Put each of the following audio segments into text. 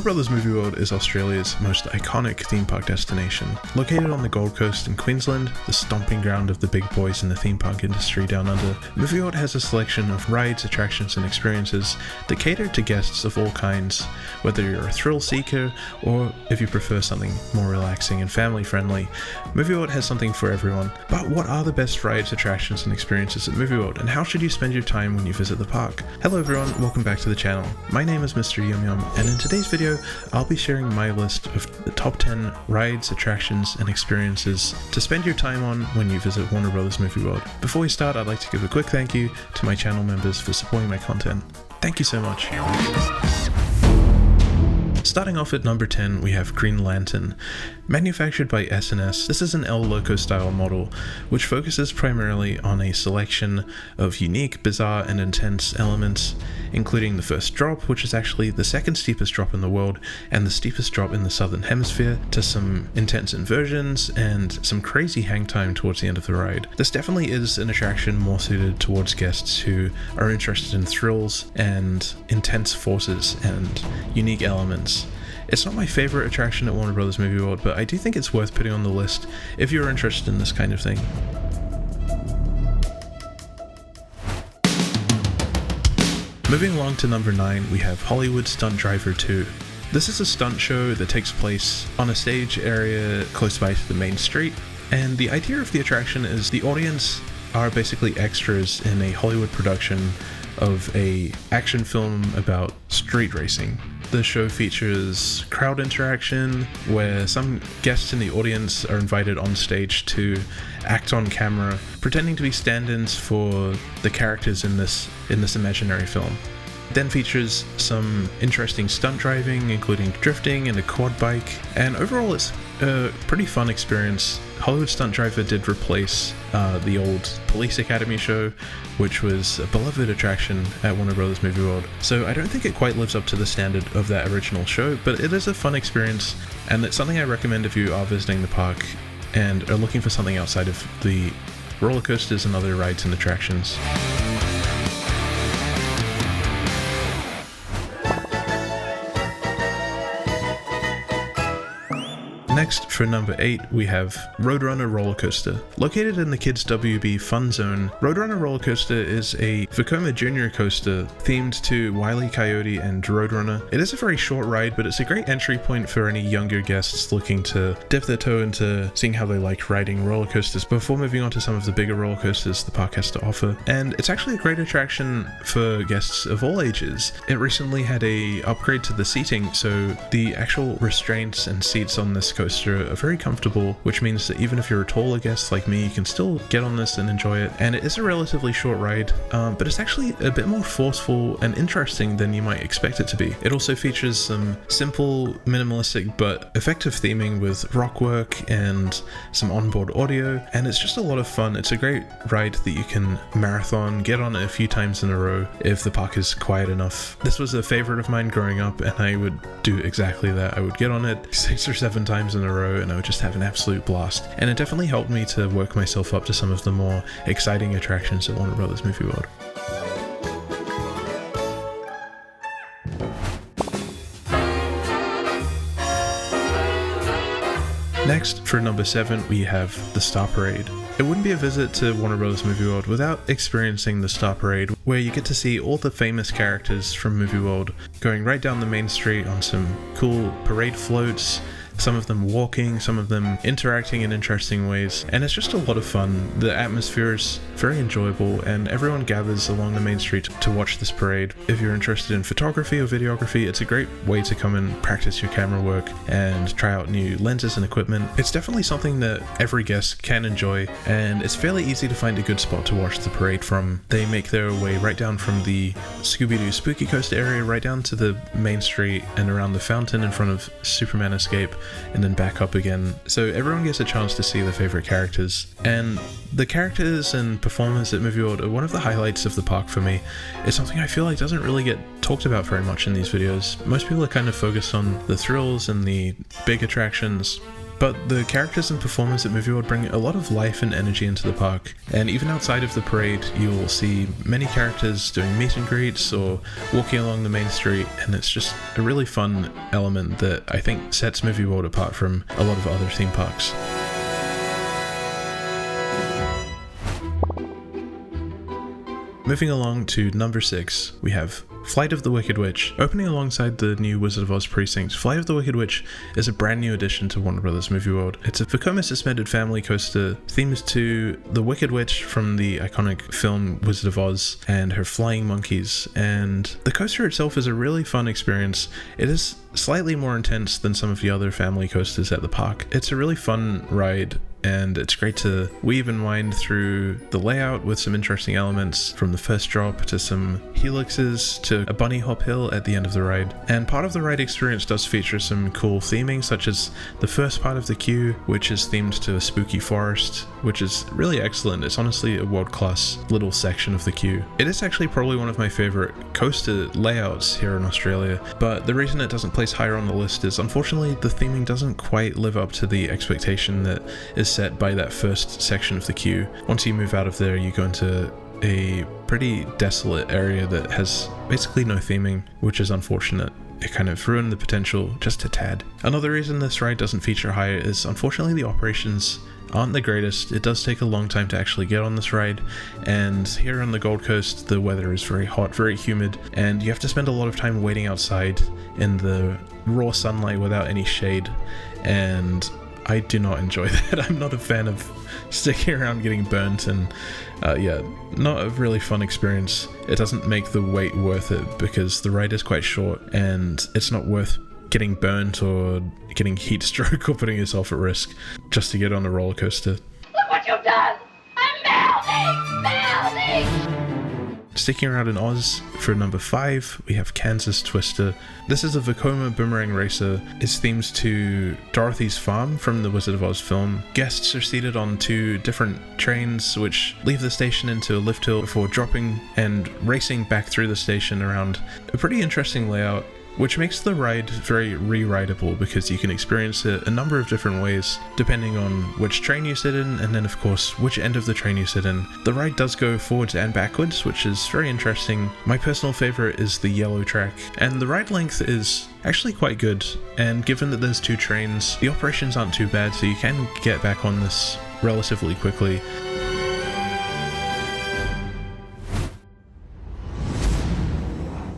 Bros. Movie World is Australia's most iconic theme park destination. Located on the Gold Coast in Queensland, the stomping ground of the big boys in the theme park industry down under, Movie World has a selection of rides, attractions and experiences that cater to guests of all kinds, whether you're a thrill seeker or if you prefer something more relaxing and family friendly. Movie World has something for everyone. But what are the best rides, attractions and experiences at Movie World, and how should you spend your time when you visit the park? Hello everyone, welcome back to the channel. My name is Mr. Yum Yum, and in today's video I'll be sharing my list of the top 10 rides, attractions and experiences to spend your time on when you visit Warner Bros. Movie World. Before we start, I'd like to give a quick thank you to my channel members for supporting my content. Thank you so much. Starting off at number 10, we have Green Lantern. Manufactured by S&S, this is an El Loco style model, which focuses primarily on a selection of unique, bizarre, and intense elements, including the first drop, which is actually the second steepest drop in the world, and the steepest drop in the southern hemisphere, to some intense inversions, and some crazy hang time towards the end of the ride. This definitely is an attraction more suited towards guests who are interested in thrills and intense forces and unique elements. It's not my favorite attraction at Warner Bros. Movie World, but I do think it's worth putting on the list if you're interested in this kind of thing. Moving along to number 9, we have Hollywood Stunt Driver 2. This is a stunt show that takes place on a stage area close by to the main street, and the idea of the attraction is the audience are basically extras in a Hollywood production of a action film about street racing. The show features crowd interaction, where some guests in the audience are invited on stage to act on camera, pretending to be stand-ins for the characters in this imaginary film. It then features some interesting stunt driving, including drifting and a quad bike, and overall it's a pretty fun experience. Hollywood Stunt Driver did replace the old Police Academy show, which was a beloved attraction at Warner Bros. Movie World. So I don't think it quite lives up to the standard of that original show, but it is a fun experience, and it's something I recommend if you are visiting the park and are looking for something outside of the roller coasters and other rides and attractions. Next, for number 8, we have Roadrunner Roller Coaster. Located in the Kids WB Fun Zone, Roadrunner Roller Coaster is a Vekoma Junior coaster themed to Wile E. Coyote and Roadrunner. It is a very short ride, but it's a great entry point for any younger guests looking to dip their toe into seeing how they like riding roller coasters before moving on to some of the bigger roller coasters the park has to offer. And it's actually a great attraction for guests of all ages. It recently had a upgrade to the seating, so the actual restraints and seats on this coaster are very comfortable, which means that even if you're a taller guest like me, you can still get on this and enjoy it. And it is a relatively short ride, but it's actually a bit more forceful and interesting than you might expect it to be. It also features some simple, minimalistic but effective theming with rock work and some onboard audio, and it's just a lot of fun. It's a great ride that you can marathon, get on it a few times in a row if the park is quiet enough. This was a favorite of mine growing up, and I would do exactly that. I would get on it 6 or 7 times in a row, and I would just have an absolute blast. And it definitely helped me to work myself up to some of the more exciting attractions at Warner Bros. Movie World. Next, for number 7, we have the Star Parade. It wouldn't be a visit to Warner Bros. Movie World without experiencing the Star Parade, where you get to see all the famous characters from Movie World going right down the main street on some cool parade floats, some of them walking, some of them interacting in interesting ways, and it's just a lot of fun. The atmosphere is very enjoyable, and everyone gathers along the main street to watch this parade. If you're interested in photography or videography, it's a great way to come and practice your camera work and try out new lenses and equipment. It's definitely something that every guest can enjoy, and it's fairly easy to find a good spot to watch the parade from. They make their way right down from the Scooby-Doo Spooky Coast area right down to the main street and around the fountain in front of Superman Escape, and then back up again. So everyone gets a chance to see their favorite characters. And the characters and performers at Movie World are one of the highlights of the park for me. It's something I feel like doesn't really get talked about very much in these videos. Most people are kind of focused on the thrills and the big attractions, But the characters and performers at Movie World bring a lot of life and energy into the park, and even outside of the parade you will see many characters doing meet and greets or walking along the main street, and it's just a really fun element that I think sets Movie World apart from a lot of other theme parks. Moving along to number 6, we have Flight of the Wicked Witch. Opening alongside the new Wizard of Oz precinct, Flight of the Wicked Witch is a brand new addition to Warner Bros. Movie World. It's a Vekoma suspended family coaster themed to the Wicked Witch from the iconic film Wizard of Oz and her flying monkeys, and the coaster itself is a really fun experience. It is slightly more intense than some of the other family coasters at the park. It's a really fun ride, and it's great to weave and wind through the layout with some interesting elements, from the first drop to some helixes to a bunny hop hill at the end of the ride. And part of the ride experience does feature some cool theming, such as the first part of the queue, which is themed to a spooky forest, which is really excellent. It's honestly a world-class little section of the queue. It is actually probably one of my favorite coaster layouts here in Australia, but the reason it doesn't place higher on the list is unfortunately the theming doesn't quite live up to the expectation that is set by that first section of the queue. Once you move out of there, you go into a pretty desolate area that has basically no theming, which is unfortunate. It kind of ruined the potential just a tad. Another reason this ride doesn't feature higher is unfortunately the operations aren't the greatest. It does take a long time to actually get on this ride, and here on the Gold Coast the weather is very hot, very humid, and you have to spend a lot of time waiting outside in the raw sunlight without any shade, and I do not enjoy that. I'm not a fan of sticking around getting burnt, and not a really fun experience. It doesn't make the wait worth it because the ride is quite short, and it's not worth getting burnt or getting heat stroke or putting yourself at risk just to get on a roller coaster. Look what you've done! I'm melting! Sticking around in Oz, for number 5, we have Kansas Twister. This is a Vekoma boomerang racer. It's themed to Dorothy's Farm from the Wizard of Oz film. Guests are seated on 2 different trains which leave the station into a lift hill before dropping and racing back through the station around a pretty interesting layout, which makes the ride very re-rideable because you can experience it a number of different ways depending on which train you sit in, and then of course which end of the train you sit in. The ride does go forwards and backwards, which is very interesting. My personal favorite is the yellow track, and the ride length is actually quite good, and given that there's 2 trains, the operations aren't too bad, so you can get back on this relatively quickly.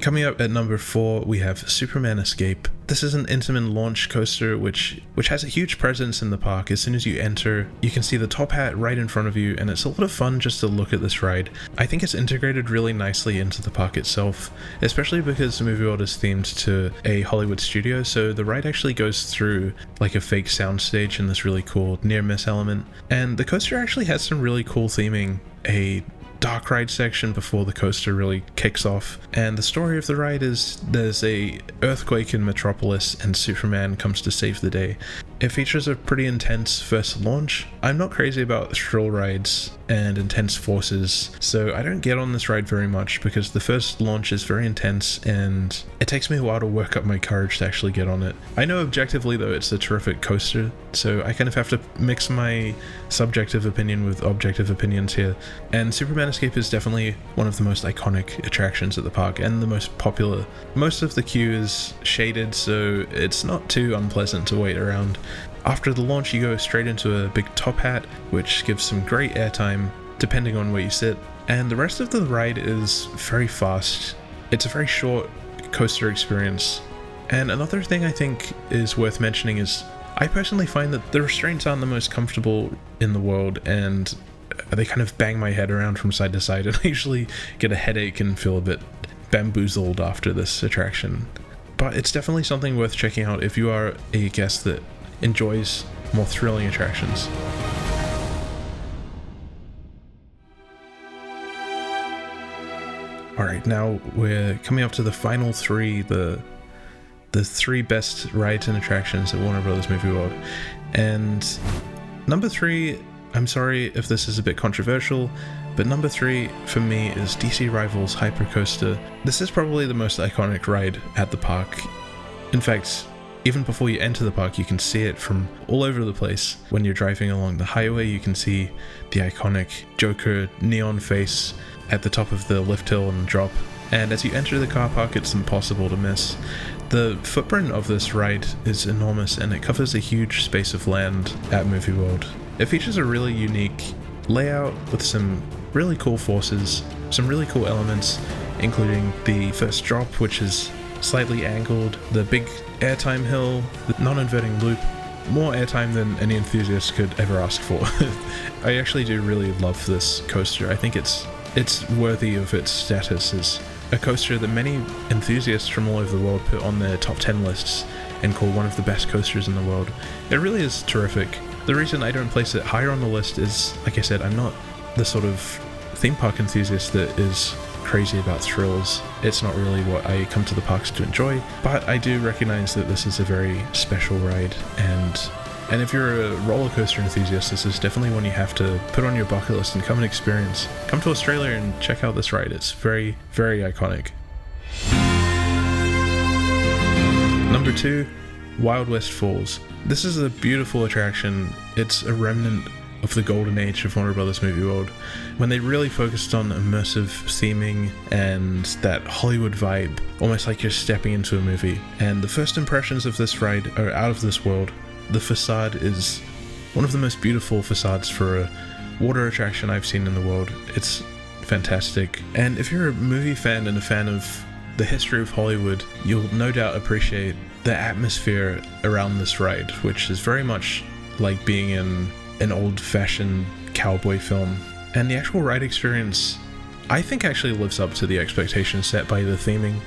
Coming up at number 4, we have Superman Escape. This is an Intamin launch coaster which has a huge presence in the park. As soon as you enter, you can see the top hat right in front of you, and it's a lot of fun just to look at this ride. I think it's integrated really nicely into the park itself, especially because the Movie World is themed to a Hollywood studio, so the ride actually goes through like a fake soundstage in this really cool near-miss element. And the coaster actually has some really cool theming. A dark ride section before the coaster really kicks off, and the story of the ride is there's a earthquake in Metropolis and Superman comes to save the day. It features a pretty intense first launch. I'm not crazy about thrill rides and intense forces, so I don't get on this ride very much because the first launch is very intense and it takes me a while to work up my courage to actually get on it. I know objectively though it's a terrific coaster, so I kind of have to mix my subjective opinion with objective opinions here, and Superman Escape is definitely one of the most iconic attractions at the park and the most popular. Most of the queue is shaded, so it's not too unpleasant to wait around. After the launch you go straight into a big top hat, which gives some great airtime depending on where you sit, and the rest of the ride is very fast. It's a very short coaster experience. And another thing I think is worth mentioning is I personally find that the restraints aren't the most comfortable in the world, and they kind of bang my head around from side to side, and I usually get a headache and feel a bit bamboozled after this attraction. But it's definitely something worth checking out if you are a guest that enjoys more thrilling attractions. Alright, now we're coming up to the final 3, the 3 best rides and attractions at Warner Bros. Movie World. And number 3, I'm sorry if this is a bit controversial, but number 3 for me is DC Rivals Hypercoaster. This is probably the most iconic ride at the park. In fact, even before you enter the park, you can see it from all over the place. When you're driving along the highway, you can see the iconic Joker neon face at the top of the lift hill and drop. And as you enter the car park, it's impossible to miss. The footprint of this ride is enormous, and it covers a huge space of land at Movie World. It features a really unique layout with some really cool forces, some really cool elements, including the first drop, which is slightly angled, the big airtime hill, the non-inverting loop, more airtime than any enthusiast could ever ask for. I actually do really love this coaster. I think it's worthy of its status as a coaster that many enthusiasts from all over the world put on their top 10 lists and call one of the best coasters in the world. It really is terrific. The reason I don't place it higher on the list is, like I said, I'm not the sort of theme park enthusiast that is crazy about thrills. It's not really what I come to the parks to enjoy, but I do recognize that this is a very special ride, and if you're a roller coaster enthusiast, this is definitely one you have to put on your bucket list and come and experience. Come to Australia and check out this ride. It's very, very iconic. Number 2, Wild West Falls. This is a beautiful attraction. It's a remnant of the golden age of Warner Brothers Movie World, when they really focused on immersive theming and that Hollywood vibe, almost like you're stepping into a movie. And the first impressions of this ride are out of this world. The facade is one of the most beautiful facades for a water attraction I've seen in the world. It's fantastic. And if you're a movie fan and a fan of the history of Hollywood, you'll no doubt appreciate the atmosphere around this ride, which is very much like being in an old-fashioned cowboy film. And the actual ride experience, I think, actually lives up to the expectations set by the theming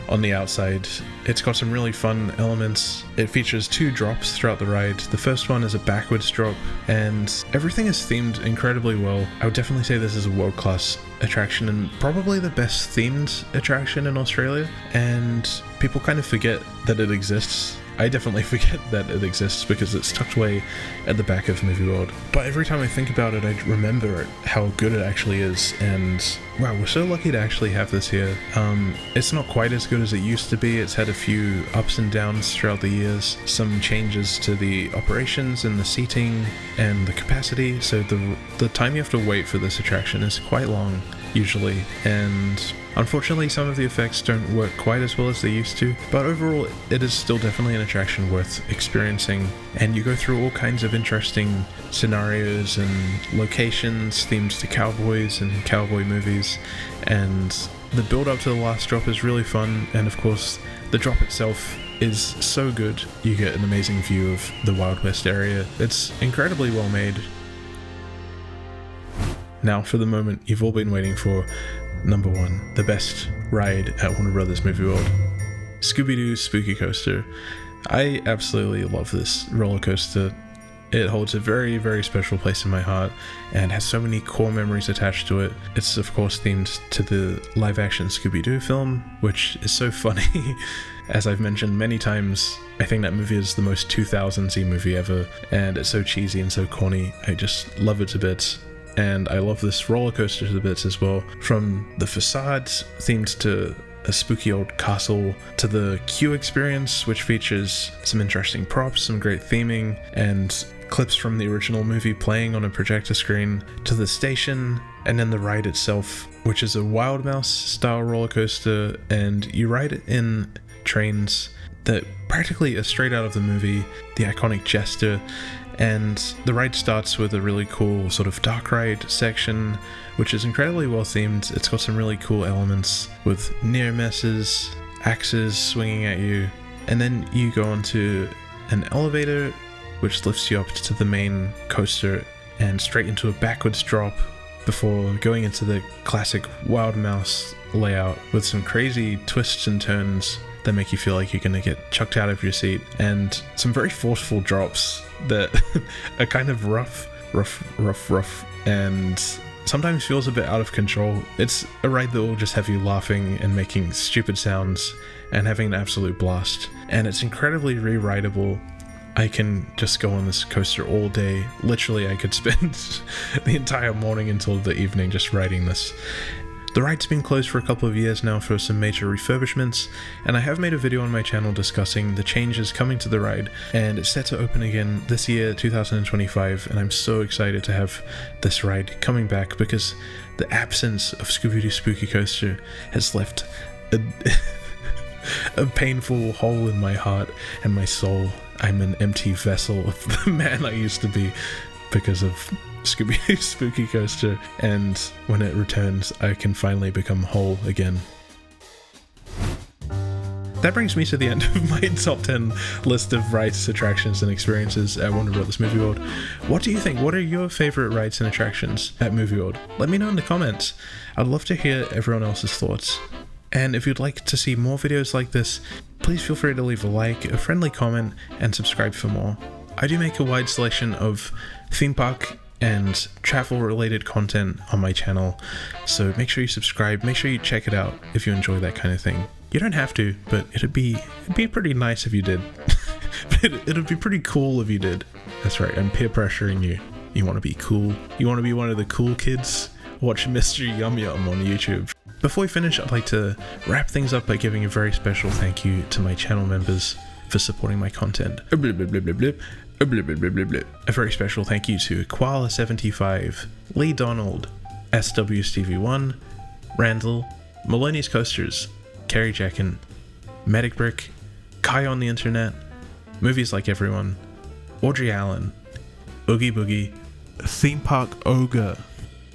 on the outside. It's got some really fun elements. It features 2 drops throughout the ride. The first one is a backwards drop, and everything is themed incredibly well. I would definitely say this is a world-class attraction and probably the best themed attraction in Australia, and people kind of forget that it exists. I definitely forget that it exists because it's tucked away at the back of Movie World. But every time I think about it, I remember how good it actually is, and wow, we're so lucky to actually have this here. It's not quite as good as it used to be. It's had a few ups and downs throughout the years, some changes to the operations and the seating and the capacity, so the time you have to wait for this attraction is quite long usually, and unfortunately some of the effects don't work quite as well as they used to, but overall it is still definitely an attraction worth experiencing, and you go through all kinds of interesting scenarios and locations themed to cowboys and cowboy movies, and the build up to the last drop is really fun, and of course the drop itself is so good. You get an amazing view of the Wild West area. It's incredibly well made. Now for the moment you've all been waiting for, number 1, the best ride at Warner Brothers Movie World, Scooby-Doo Spooky Coaster. I absolutely love this roller coaster. It holds a very, very special place in my heart and has so many core memories attached to it. It's of course themed to the live-action Scooby-Doo film, which is so funny. As I've mentioned many times, I think that movie is the most 2000s-y movie ever, and it's so cheesy and so corny. I just love it to bits. And I love this roller coaster to the bits as well. From the facades themed to a spooky old castle, to the queue experience, which features some interesting props, some great theming, and clips from the original movie playing on a projector screen, to the station, and then the ride itself, which is a Wild Mouse style roller coaster, and you ride it in trains that practically are straight out of the movie, the iconic Jester. And the ride starts with a really cool sort of dark ride section, which is incredibly well themed. It's got some really cool elements with near misses, axes swinging at you, and then you go onto an elevator which lifts you up to the main coaster and straight into a backwards drop before going into the classic Wild Mouse layout with some crazy twists and turns that make you feel like you're gonna get chucked out of your seat, and some very forceful drops that are kind of rough, and sometimes feels a bit out of control. It's a ride that will just have you laughing and making stupid sounds and having an absolute blast, and it's incredibly re-rideable. I can just go on this coaster all day. Literally, I could spend the entire morning until the evening just riding this. The ride's been closed for a couple of years now for some major refurbishments, and I have made a video on my channel discussing the changes coming to the ride, and it's set to open again this year, 2025, and I'm so excited to have this ride coming back because the absence of Scooby-Doo Spooky Coaster has left a painful hole in my heart and my soul. I'm an empty vessel of the man I used to be because of Scooby-Doo Spooky Coaster, and when it returns I can finally become whole again. That brings me to the end of my top 10 list of rides, attractions, and experiences at Warner Bros. Movie World. What do you think? What are your favorite rides and attractions at Movie World? Let me know in the comments. I'd love to hear everyone else's thoughts. And if you'd like to see more videos like this, please feel free to leave a like, a friendly comment, and subscribe for more. I do make a wide selection of theme park and travel related content on my channel, so make sure you subscribe, make sure you check it out if you enjoy that kind of thing. You don't have to, but it'd be pretty nice if you did. It'd be pretty cool if you did. That's right, I'm peer pressuring you. You want to be cool? You want to be one of the cool kids? Watch Mr. Yum Yum on YouTube. Before we finish, I'd like to wrap things up by giving a very special thank you to my channel members for supporting my content. A very special thank you to Koala75, Lee Donald, SW Stevie 1, Randall, Maloney's Coasters, Kerry Jackin, Medic Brick, Kai on the Internet, Movies Like Everyone, Audrey Allen, Oogie Boogie, Theme Park Ogre,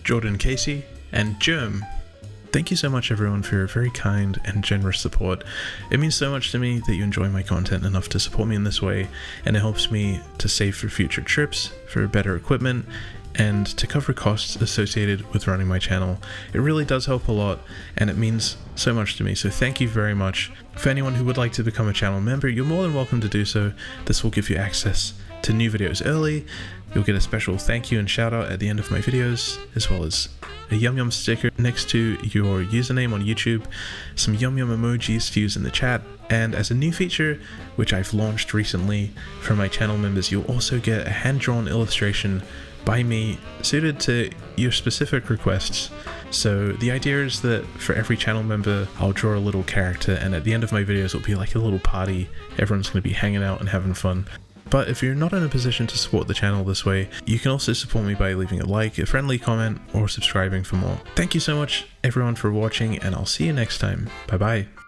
Jordan Casey, and Germ. Thank you so much everyone for your very kind and generous support. It means so much to me that you enjoy my content enough to support me in this way, and it helps me to save for future trips, for better equipment, and to cover costs associated with running my channel. It really does help a lot, and it means so much to me, so thank you very much. For anyone who would like to become a channel member, you're more than welcome to do so. This will give you access to new videos early. You'll get a special thank you and shout out at the end of my videos, as well as a Yum Yum sticker next to your username on YouTube, some Yum Yum emojis to use in the chat, and as a new feature, which I've launched recently for my channel members, you'll also get a hand-drawn illustration by me suited to your specific requests. So the idea is that for every channel member, I'll draw a little character, and at the end of my videos, it'll be like a little party. Everyone's going to be hanging out and having fun. But if you're not in a position to support the channel this way, you can also support me by leaving a like, a friendly comment, or subscribing for more. Thank you so much everyone for watching, and I'll see you next time. Bye bye.